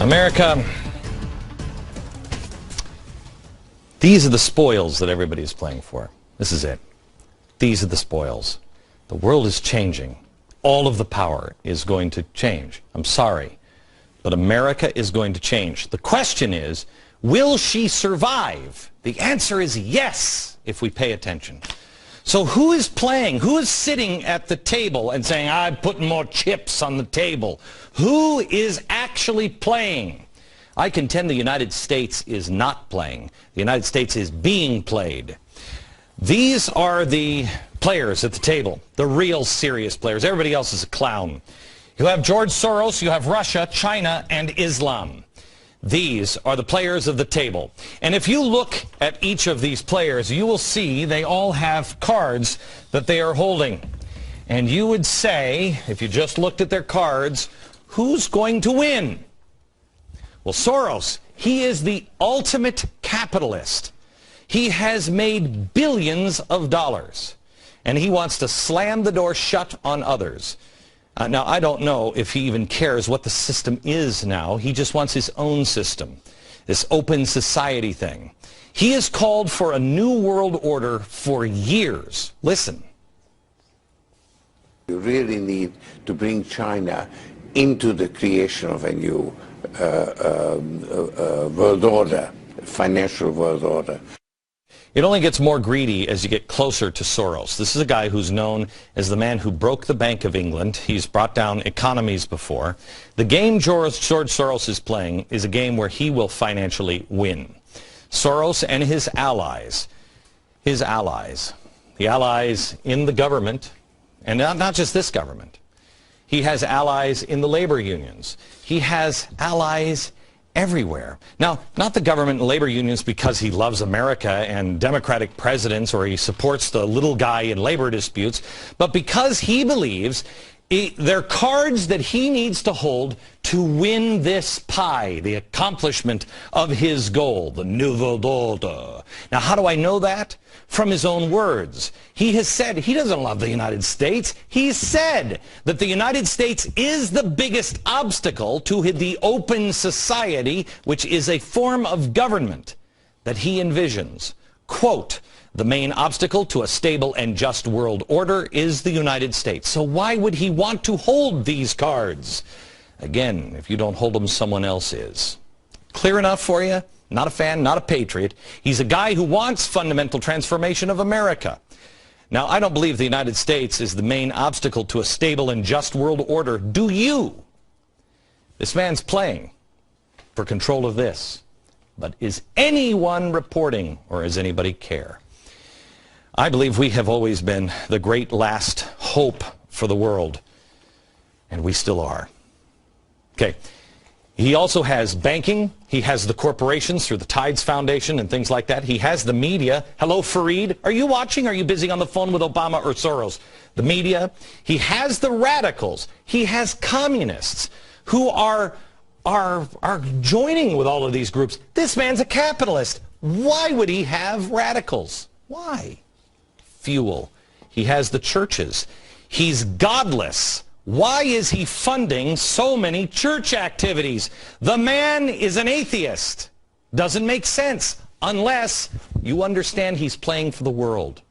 America, these are the spoils that everybody is playing for. This is it. These are the spoils. The world is changing. All of the power is going to change. I'm sorry, but America is going to change. The question is, will she survive? The answer is yes, if we pay attention. So who is playing? Who is sitting at the table and saying, I'm putting more chips on the table? Who is actually playing? I contend the United States is not playing. The United States is being played. These are the players at the table, the real serious players. Everybody else is a clown. You have George Soros, you have Russia, China, and Islam. These are the players of the table. And if you look at each of these players, you will see they all have cards that they are holding. And you would say, if you just looked at their cards, who's going to win? Well, Soros, he is the ultimate capitalist. He has made billions of dollars, and he wants to slam the door shut on others. Now, I don't know if he even cares what the system is now. He just wants his own system, this open society thing. He has called for a new world order for years. Listen. You really need to bring China into the creation of a new world order, financial world order. It only gets more greedy as you get closer to Soros. This is a guy who's known as the man who broke the Bank of England. He's brought down economies before. The game George Soros is playing is a game where he will financially win. Soros and his allies, the allies in the government, and not just this government. He has allies in the labor unions. He has allies everywhere. Now, not the government and labor unions because he loves America and Democratic presidents or he supports the little guy in labor disputes, but because he believes they're cards that he needs to hold to win this pie, the accomplishment of his goal, the nouveau order. Now, how do I know that? From his own words. He has said he doesn't love the United States. He said that the United States is the biggest obstacle to the open society, which is a form of government that he envisions. Quote, the main obstacle to a stable and just world order is the United States. So why would he want to hold these cards? Again, if you don't hold them, someone else is. Clear enough for you? Not a fan, not a patriot. He's a guy who wants fundamental transformation of America. Now, I don't believe the United States is the main obstacle to a stable and just world order. Do you? This man's playing for control of this. But is anyone reporting, or does anybody care? I believe we have always been the great last hope for the world, and we still are. Okay. He also has banking. He has the corporations through the Tides Foundation and things like that. He has the media. Hello, Fareed. Are you watching? Are you busy on the phone with Obama or Soros? The media. He has the radicals. He has communists who are joining with all of these groups. This man's a capitalist. Why would he have radicals? Why? Fuel. He has the churches. He's godless. Why is he funding so many church activities? The man is an atheist. Doesn't make sense unless you understand he's playing for the world.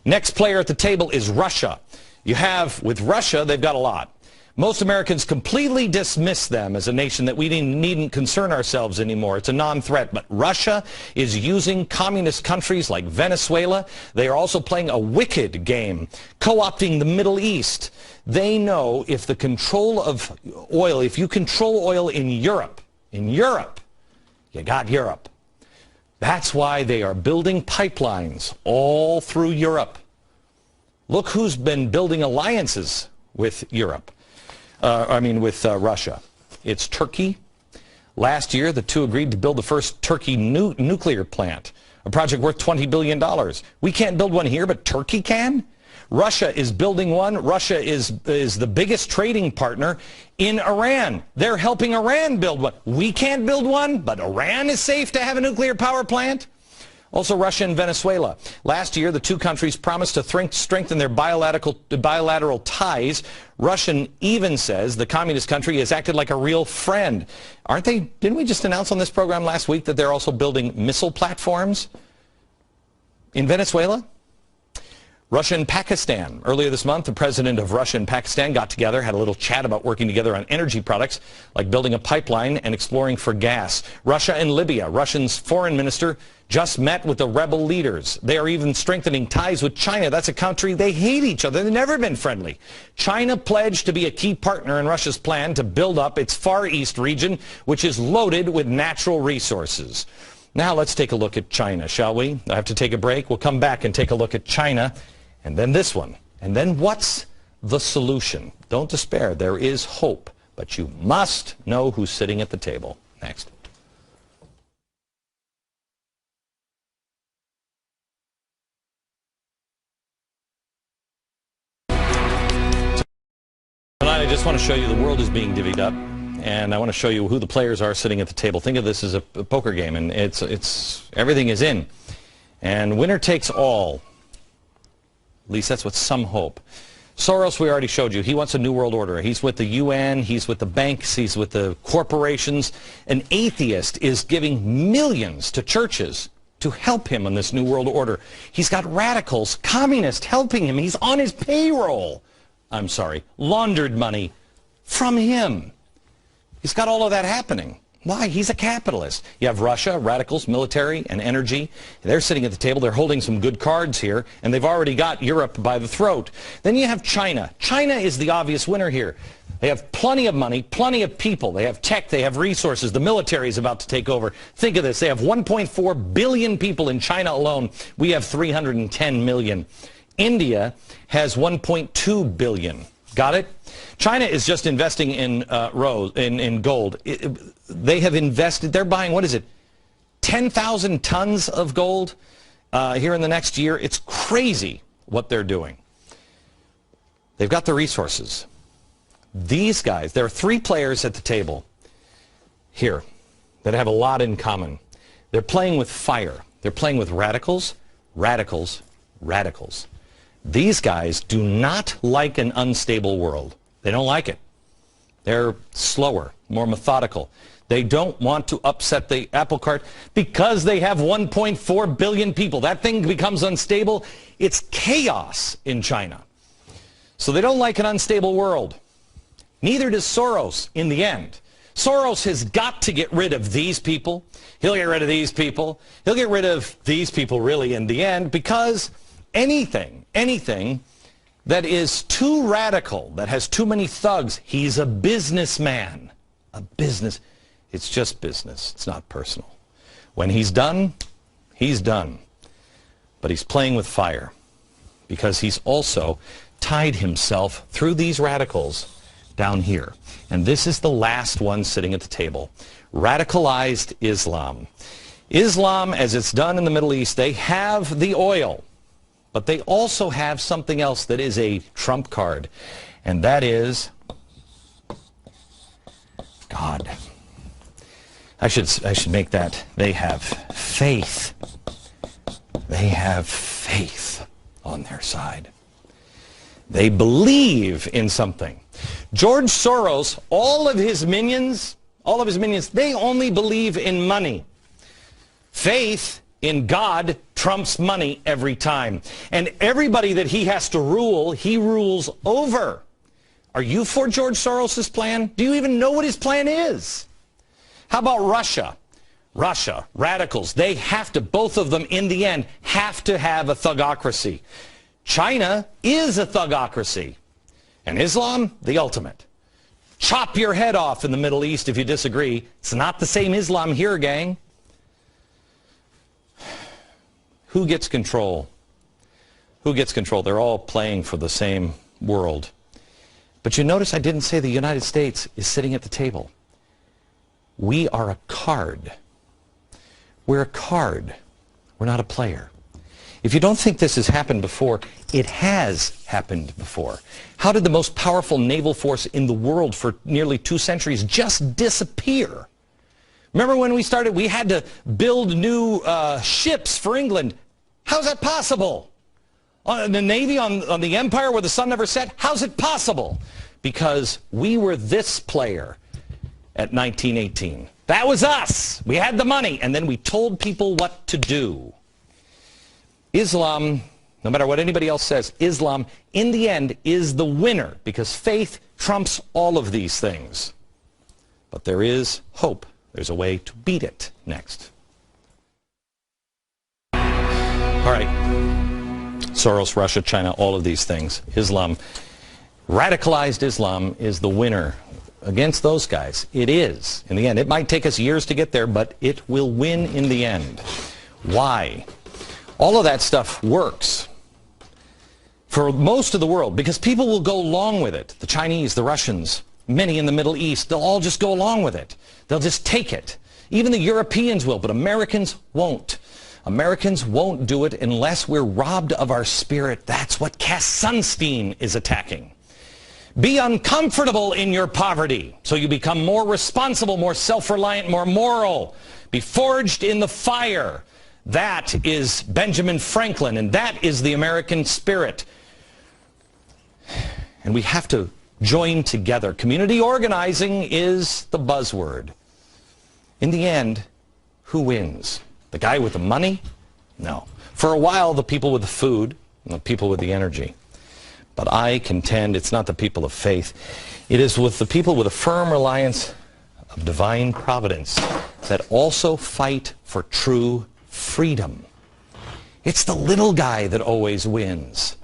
Next player at the table is Russia. You have, with Russia, they've got a lot. Most Americans completely dismiss them as a nation that we needn't concern ourselves anymore. It's a non-threat. But Russia is using communist countries like Venezuela. They are also playing a wicked game, co-opting the Middle East. They know if the control of oil, if you control oil in Europe, you got Europe. That's why they are building pipelines all through Europe. Look who's been building alliances with Europe. With Russia. It's Turkey. Last year, the two agreed to build the first Turkey nuclear plant, a project worth $20 billion. We can't build one here, but Turkey can? Russia is building one. Russia is the biggest trading partner in Iran. They're helping Iran build one. We can't build one, but Iran is safe to have a nuclear power plant? Also, Russia and Venezuela. Last year, the two countries promised to strengthen their bilateral ties. Russia even says the communist country has acted like a real friend. Didn't we just announce on this program last week that they're also building missile platforms in Venezuela? Russia and Pakistan. Earlier this month, the president of Russia and Pakistan got together, had a little chat about working together on energy products, like building a pipeline and exploring for gas. Russia and Libya. Russia's foreign minister just met with the rebel leaders. They are even strengthening ties with China. That's a country, they hate each other. They've never been friendly. China pledged to be a key partner in Russia's plan to build up its Far East region, which is loaded with natural resources. Now let's take a look at China, shall we? I have to take a break. We'll come back and take a look at China. And then this one. And then what's the solution? Don't despair. There is hope. But you must know who's sitting at the table. Next. Tonight I just want to show you the world is being divvied up. And I want to show you who the players are sitting at the table. Think of this as a poker game. And everything is in. And winner takes all. At least that's what some hope. Soros, we already showed you. He wants a new world order. He's with the UN. He's with the banks. He's with the corporations. An atheist is giving millions to churches to help him on this new world order. He's got radicals, communists helping him. He's on his payroll. I'm sorry, laundered money from him. He's got all of that happening. Why? He's a capitalist. You have Russia, radicals, military, and energy. They're sitting at the table. They're holding some good cards here, and they've already got Europe by the throat. Then you have China. China is the obvious winner here. They have plenty of money, plenty of people. They have tech. They have resources. The military is about to take over. Think of this. They have 1.4 billion people in China alone. We have 310 million. India has 1.2 billion. Got it? China is just investing in gold. They have invested, they're buying, what is it, 10,000 tons of gold here in the next year. It's crazy what they're doing. They've got the resources. These guys, there are three players at the table here that have a lot in common. They're playing with fire. They're playing with radicals, radicals, radicals. These guys do not like an unstable world. They don't like it. They're slower, more methodical. They don't want to upset the apple cart because they have 1.4 billion people. That thing becomes unstable. It's chaos in China. So they don't like an unstable world. Neither does Soros in the end. Soros has got to get rid of these people. He'll get rid of these people. He'll get rid of these people really in the end, because anything that is too radical, that has too many thugs, he's a businessman. A business. It's just business. It's not personal. When he's done, he's done. But he's playing with fire because he's also tied himself through these radicals down here. And this is the last one sitting at the table. Radicalized Islam. Islam, as it's done in the Middle East, they have the oil. But they also have something else that is a trump card, and that is God. I should make that. They have faith. They have faith on their side. They believe in something. George Soros, all of his minions, they only believe in money. Faith in God trumps money every time. And everybody that he has to rule, he rules over. Are you for George Soros's plan? Do you even know what his plan is? How about Russia? Russia, radicals, they have to, both of them in the end, have to have a thugocracy. China is a thugocracy. And Islam, the ultimate. Chop your head off in the Middle East if you disagree. It's not the same Islam here, gang. Who gets control? Who gets control? They're all playing for the same world. But you notice I didn't say the United States is sitting at the table. We are a card. We're a card. We're not a player. If you don't think this has happened before, it has happened before. How did the most powerful naval force in the world for nearly 2 centuries just disappear? Remember when we started, we had to build new ships for England. How's that possible? On the Navy, on the Empire where the sun never set? How's it possible? Because we were this player at 1918. That was us. We had the money, and then we told people what to do. Islam, no matter what anybody else says, Islam, in the end, is the winner because faith trumps all of these things. But there is hope. There's a way to beat it next. All right. Soros, Russia, China, all of these things. Islam, radicalized Islam is the winner against those guys. It is. In the end, it might take us years to get there, but it will win in the end. Why? All of that stuff works for most of the world because people will go along with it. The Chinese, the Russians, many in the Middle East, they'll all just go along with it. They'll just take it. Even the Europeans will, but Americans won't. Americans won't do it unless we're robbed of our spirit. That's what Cass Sunstein is attacking. Be uncomfortable in your poverty so you become more responsible, more self-reliant, more moral. Be forged in the fire. That is Benjamin Franklin, and that is the American spirit. And we have to join together. Community organizing is the buzzword. In the end, who wins? The guy with the money? No. For a while, the people with the food and the people with the energy. But I contend it's not the people of faith. It is with the people with a firm reliance of divine providence that also fight for true freedom. It's the little guy that always wins.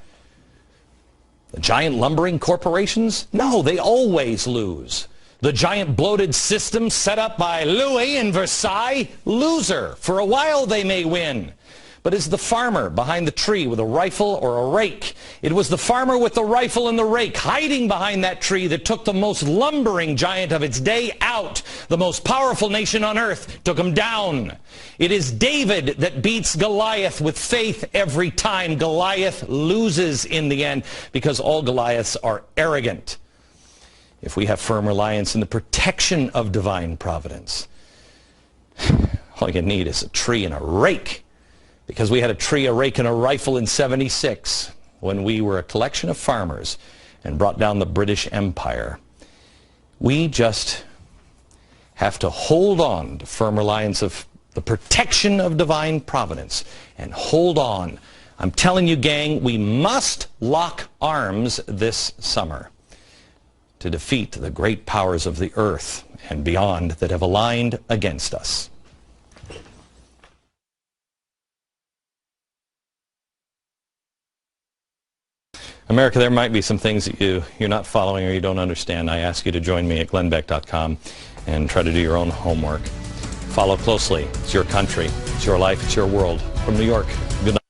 The giant lumbering corporations? No, they always lose. The giant bloated system set up by Louis in Versailles? Loser. For a while they may win. But it's the farmer behind the tree with a rifle or a rake. It was the farmer with the rifle and the rake hiding behind that tree that took the most lumbering giant of its day out. The most powerful nation on earth took him down. It is David that beats Goliath with faith every time. Goliath loses in the end because all Goliaths are arrogant. If we have firm reliance in the protection of divine providence, all you need is a tree and a rake. Because we had a tree, a rake, and a rifle in '76 when we were a collection of farmers and brought down the British Empire. We just have to hold on to firm reliance of the protection of divine providence and hold on. I'm telling you, gang, we must lock arms this summer to defeat the great powers of the earth and beyond that have aligned against us. America, there might be some things that you're not following or you don't understand. I ask you to join me at glennbeck.com and try to do your own homework. Follow closely. It's your country. It's your life. It's your world. From New York, good night.